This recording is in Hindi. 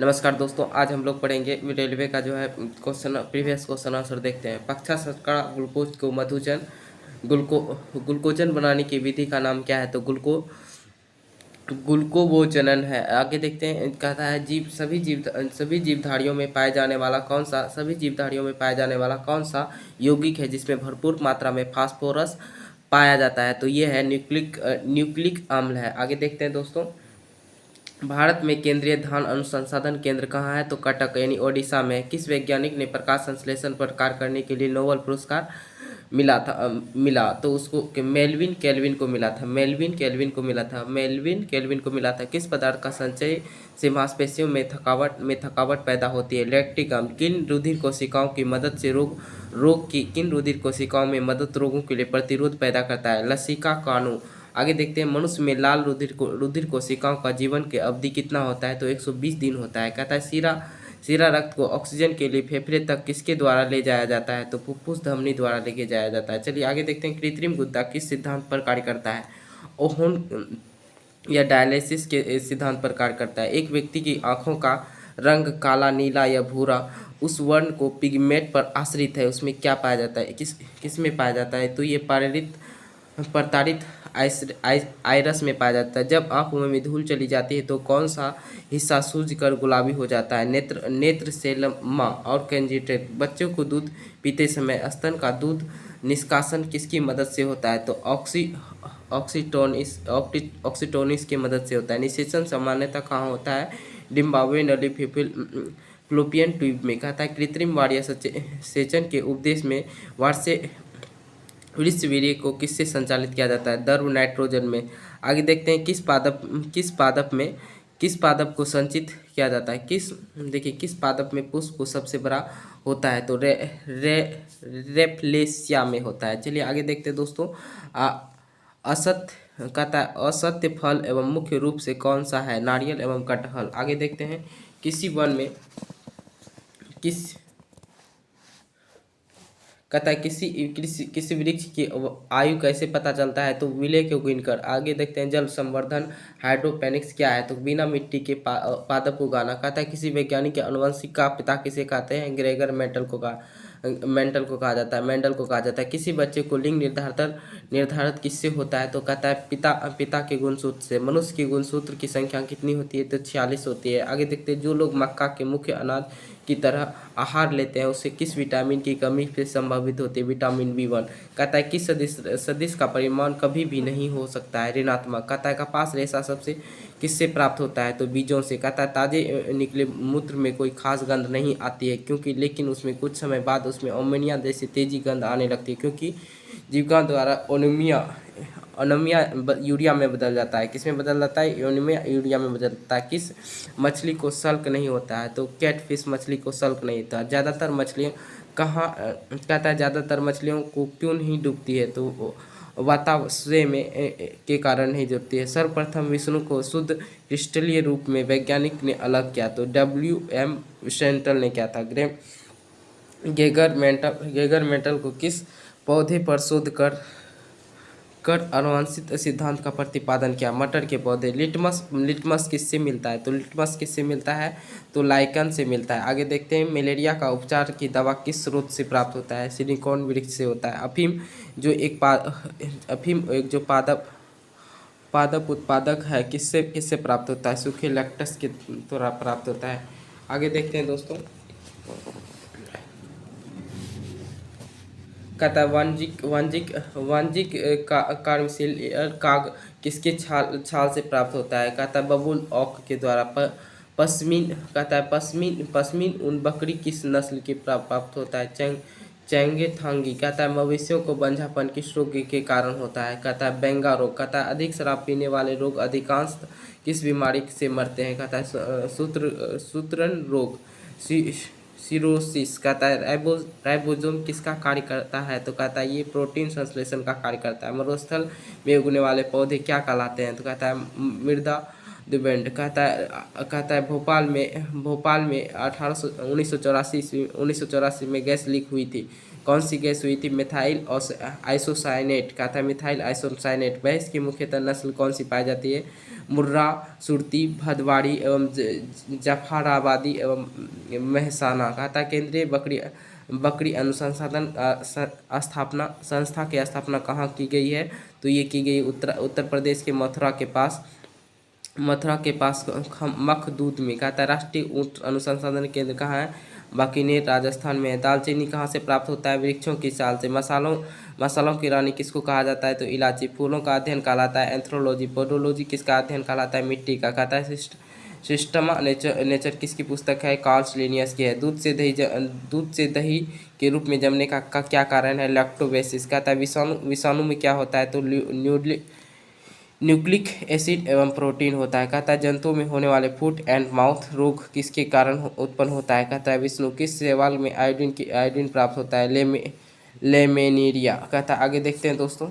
नमस्कार दोस्तों, आज हम लोग पढ़ेंगे रेलवे का जो है क्वेश्चन प्रीवियस क्वेश्चन आंसर देखते हैं। कक्षा शर्करा ग्लूकोज को मधुजन ग्लूकोजन बनाने की विधि का नाम क्या है? तो ग्लूकोवोजनन है। आगे देखते हैं, कहता है सभी जीवधारियों में पाए जाने वाला कौन सा यौगिक है जिसमें भरपूर मात्रा में फास्फोरस पाया जाता है? तो ये है न्यूक्लिक अम्ल है। आगे देखते हैं दोस्तों, भारत में केंद्रीय धान अनुसंधान केंद्र कहाँ है? तो कटक यानी ओडिशा में। किस वैज्ञानिक ने प्रकाश संश्लेषण पर कार्य करने के लिए नोबेल पुरस्कार मिला? तो उसको मेल्विन केल्विन को मिला था। मेल्विन केल्विन को मिला था। किस पदार्थ का संचय से मांसपेशियों में थकावट पैदा होती है? लैक्टिक अम्ल। किन रुधिर कोशिकाओं की मदद से किन रुधिर कोशिकाओं में मदद रोगों के लिए प्रतिरोध पैदा करता है? लसिका कानू। आगे देखते हैं, मनुष्य में लाल रुधिर कोशिकाओं का जीवन के अवधि कितना होता है? तो 120 दिन होता है। कहता है सीरा रक्त को ऑक्सीजन के लिए फेफड़े तक किसके द्वारा ले जाया जाता है? तो फुफ्फुस धमनी द्वारा लेके जाया जाता है। चलिए आगे देखते हैं, कृत्रिम गुदा किस सिद्धांत पर कार्य करता है? ओहोन या डायलिसिस के सिद्धांत पर कार्य करता है। एक व्यक्ति की आंखों का रंग काला, नीला या भूरा उस वर्ण को पिगमेंट पर आश्रित है, उसमें क्या पाया जाता है? किस में पाया जाता है? तो ये प्रताड़ित आइरस में पाया जाता है। जब आंखों में धूल चली जाती है तो कौन सा हिस्सा सूज कर गुलाबी हो जाता है? नेत्र सेलमा और कंजेटेड। बच्चों को दूध पीते समय स्तन का दूध निष्कासन किसकी मदद से होता है? तो ऑक्सीटोनिस की मदद से होता है। निषेचन सामान्यतः कहाँ होता है? डिम्बावे नली फ्लोपियन ट्यूब में। कहता है कृत्रिम वार्य सेचन के उपदेश में वृषवीर्य को किससे संचालित किया जाता है? द्रव नाइट्रोजन में। आगे देखते हैं, किस पादप को संचित किया जाता है? किस पादप में पुष्प को सबसे बड़ा होता है? तो रेफ्लेशिया में होता है। चलिए आगे देखते हैं दोस्तों, असत्य फल एवं मुख्य रूप से कौन सा है? नारियल एवं कटहल। आगे देखते हैं, किसी वन में कहता है किसी वृक्ष की आयु कैसे पता चलता है? तो विलेय को गिनकर। आगे देखते हैं, जल संवर्धन हाइड्रोपोनिक्स क्या है? तो बिना मिट्टी के पादप उगाना। कहता है किसी वैज्ञानिक के आनुवंशिक का पिता किसे कहते हैं? ग्रेगर मेंडल को कहा जाता है। किसी बच्चे को लिंग निर्धारित किससे होता है? तो कहता है पिता के गुणसूत्र से। मनुष्य की गुणसूत्र की संख्या कितनी होती है? तो 46 होती है। आगे देखते हैं, जो लोग मक्का के मुख्य अनाज की तरह आहार लेते हैं उससे किस विटामिन की कमी से संभावित होती है? Vitamin B1। कहता है किस सदिश का परिमाण कभी भी नहीं हो सकता है? ऋणात्मक। कहता है कपास रेशा सबसे किससे प्राप्त होता है? तो बीजों से। कहता है ताजे निकले मूत्र में कोई खास गंध नहीं आती है क्योंकि, लेकिन उसमें कुछ समय बाद उसमें अमोनिया जैसी तेजी गंध आने लगती है क्योंकि जीविका द्वारा अनोमिया यूरिया में बदल जाता है। किस में बदल जाता है? अनोमिया यूरिया में बदल जाता है। किस मछली को सल्क नहीं होता है? तो कैटफिश मछली को सल्क नहीं होता। ज़्यादातर मछलियाँ कहता है ज़्यादातर मछलियों को क्यों नहीं डूबती है? तो वातावरण में के कारण नहीं डूबती है। सर्वप्रथम विष्णु को शुद्ध क्रिस्टलीय रूप में वैज्ञानिक ने अलग किया, तो WM सेंटल ने किया था। गेगर मेंटल को किस पौधे पर शोध कर अनुवांशिक सिद्धांत का प्रतिपादन किया? मटर के पौधे। लिटमस किससे मिलता है? तो लिटमस किससे मिलता है? तो लाइकन से मिलता है। आगे देखते हैं, मलेरिया का उपचार की दवा किस स्रोत से प्राप्त होता है? सिलिकॉन वृक्ष से होता है। अफीम एक जो पादप उत्पादक है किससे प्राप्त होता है? सूखे लैक्टस के द्वारा प्राप्त होता है। आगे देखते हैं दोस्तों, कहता है वाणिज्यिक कार्बोक्सिलियर काग किसके छाल से प्राप्त होता है? कहता है बबूल ऑक के द्वारा। कहता है पश्मीन ऊन बकरी किस नस्ल के प्राप्त होता है? चेंगथांगी। कहता है मवेशियों को बंझापन किस रोग के कारण होता है? कहता है बेंगा रोग। कहता है अधिक शराब पीने वाले लोग अधिकांश किस बीमारी से मरते हैं? कहता है सूत्रण रोग, सिरोसिस। कहता है राइबोसोम किसका कार्य करता है? तो कहता है ये प्रोटीन संश्लेषण का कार्य करता है। मरुस्थल में उगने वाले पौधे क्या कहलाते हैं? तो कहता है मृदा द्विदंड। कहता है भोपाल में 1984 में गैस लीक हुई थी। कौन सी गैस हुई थी? Methyl isocyanate. कहा था मिथाइल आइसोसाइनेट। भैंस की मुख्यतः नस्ल कौन सी पाई जाती है? मुर्रा, सुरती, भदवाड़ी एवं जफराबादी एवं मेहसाना। कहा था केंद्रीय बकरी बकरी अनुसंधान स्थापना संस्था की स्थापना कहाँ की गई है? तो ये की गई उत्तर प्रदेश के मथुरा के पास मखदूद में। कहा था राष्ट्रीय ऊंट अनुसंधान केंद्र कहाँ है? बीकानेर राजस्थान में है। दालचीनी कहाँ से प्राप्त होता है? वृक्षों की छाल से। मसालों की रानी किसको कहा जाता है? तो इलायची। फूलों का अध्ययन कहलाता है एंथ्रोलॉजी। पोडोलॉजी किसका अध्ययन कहलाता है? मिट्टी का। कहता है सिस्टमा नेचर किसकी पुस्तक है? कार्ल लिनियस की है। दूध से दही के रूप में जमने का क्या कारण है? लैक्टोबेसिस। कहता है विषाणु में क्या होता है? तो न्यूक्लिक एसिड एवं प्रोटीन होता है। कहता है जंतुओं में होने वाले फुट एंड माउथ रोग किसके कारण उत्पन्न होता है? कहता है विष्णु। किस शैवाल में आयोडीन प्राप्त होता है? लेमेनिरिया। कहता है आगे देखते हैं दोस्तों।